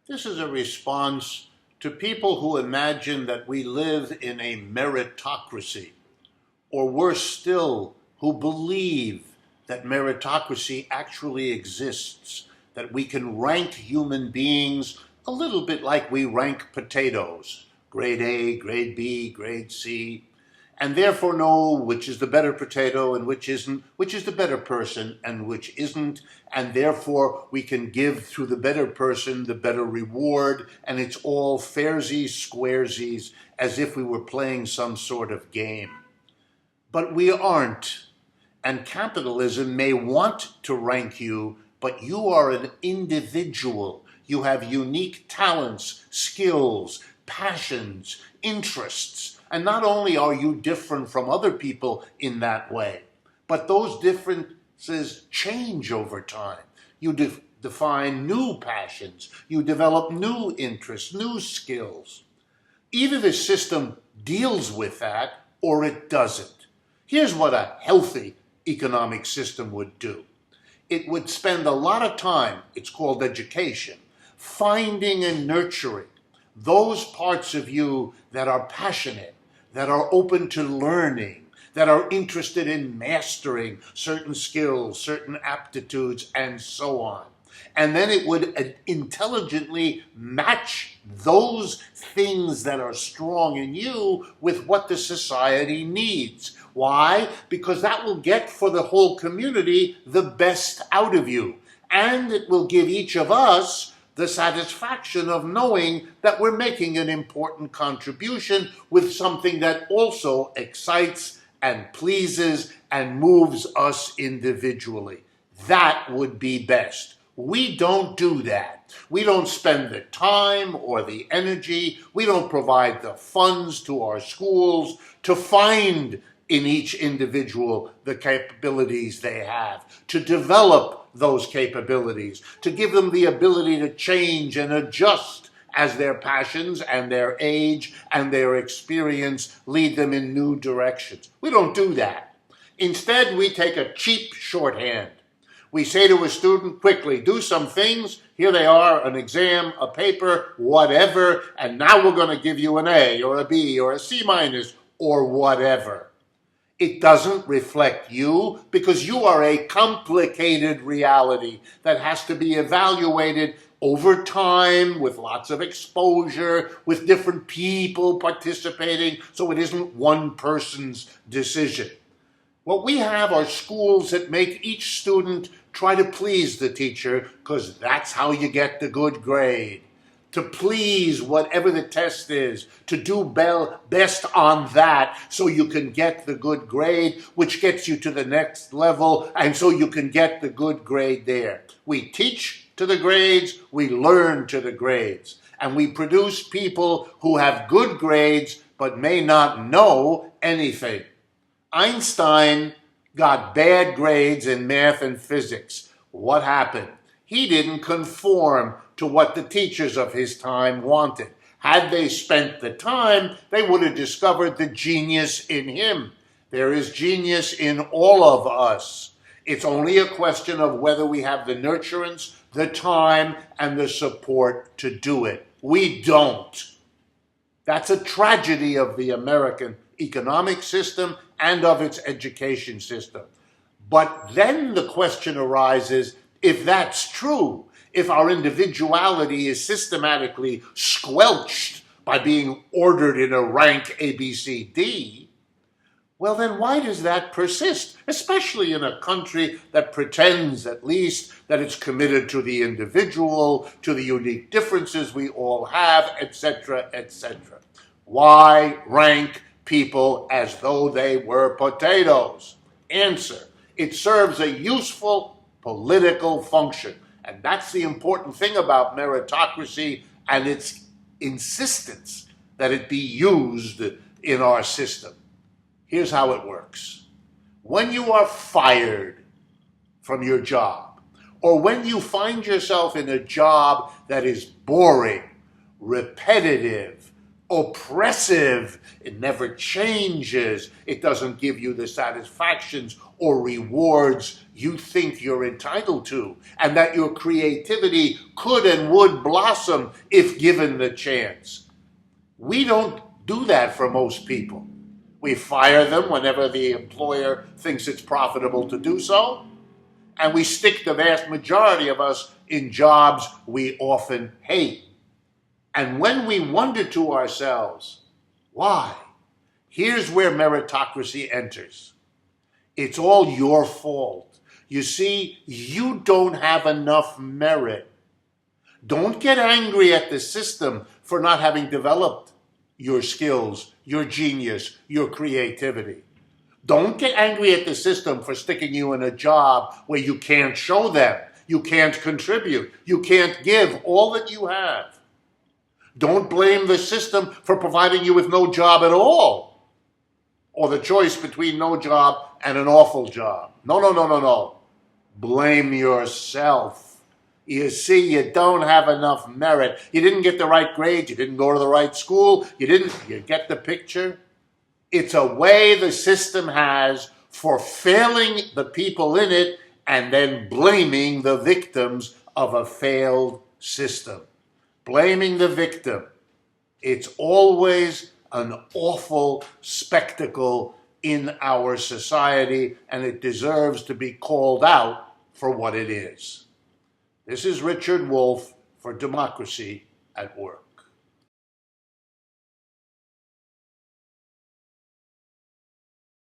This is a response to people who imagine that we live in a meritocracy, or worse still, who believe that meritocracy actually exists, that we can rank human beings a little bit like we rank potatoes, grade A, grade B, grade C, and therefore know which is the better potato and which isn't, which is the better person and which isn't, and therefore we can give to the better person the better reward, and it's all fairsies, squaresies, as if we were playing some sort of game. But we aren't, and capitalism may want to rank you, but you are an individual. You have unique talents, skills, passions, interests. And not only are you different from other people in that way, but those differences change over time. You define new passions. You develop new interests, new skills. Either the system deals with that or it doesn't. Here's what a healthy economic system would do. It would spend a lot of time, it's called education, finding and nurturing those parts of you that are passionate, that are open to learning, that are interested in mastering certain skills, certain aptitudes, and so on. And then it would intelligently match those things that are strong in you with what the society needs. Why? Because that will get for the whole community the best out of you. And it will give each of us the satisfaction of knowing that we're making an important contribution with something that also excites and pleases and moves us individually. That would be best. We don't do that. We don't spend the time or the energy. We don't provide the funds to our schools to find in each individual the capabilities they have, to develop those capabilities, to give them the ability to change and adjust as their passions and their age and their experience lead them in new directions. We don't do that. Instead, we take a cheap shorthand. We say to a student, quickly, do some things. Here they are, an exam, a paper, whatever, and now we're going to give you an A or a B or a C minus or whatever. It doesn't reflect you because you are a complicated reality that has to be evaluated over time with lots of exposure, with different people participating, so it isn't one person's decision. What we have are schools that make each student try to please the teacher because that's how you get the good grade. To please whatever the test is, to do best on that so you can get the good grade, which gets you to the next level, and so you can get the good grade there. We teach to the grades, we learn to the grades, and we produce people who have good grades but may not know anything. Einstein got bad grades in math and physics. What happened? He didn't conform to what the teachers of his time wanted. Had they spent the time, they would have discovered the genius in him. There is genius in all of us. It's only a question of whether we have the nurturance, the time, and the support to do it. We don't. That's a tragedy of the American economic system and of its education system. But then the question arises, if that's true, if our individuality is systematically squelched by being ordered in a rank A, B, C, D, well then why does that persist? Especially in a country that pretends at least that it's committed to the individual, to the unique differences we all have, etc., etc. Why rank people as though they were potatoes? Answer: it serves a useful political function. And that's the important thing about meritocracy and its insistence that it be used in our system. Here's how it works. When you are fired from your job, or when you find yourself in a job that is boring, repetitive, oppressive. It never changes. It doesn't give you the satisfactions or rewards you think you're entitled to, and that your creativity could and would blossom if given the chance. We don't do that for most people. We fire them whenever the employer thinks it's profitable to do so, and we stick the vast majority of us in jobs we often hate. And when we wonder to ourselves, why? Here's where meritocracy enters. It's all your fault. You see, you don't have enough merit. Don't get angry at the system for not having developed your skills, your genius, your creativity. Don't get angry at the system for sticking you in a job where you can't show them, you can't contribute, you can't give all that you have. Don't blame the system for providing you with no job at all, or the choice between no job and an awful job. No. Blame yourself. You see, you don't have enough merit. You didn't get the right grades. You didn't go to the right school. You get the picture? It's a way the system has for failing the people in it and then blaming the victims of a failed system. Blaming the victim. It's always an awful spectacle in our society, and it deserves to be called out for what it is. This is Richard Wolff for Democracy at Work.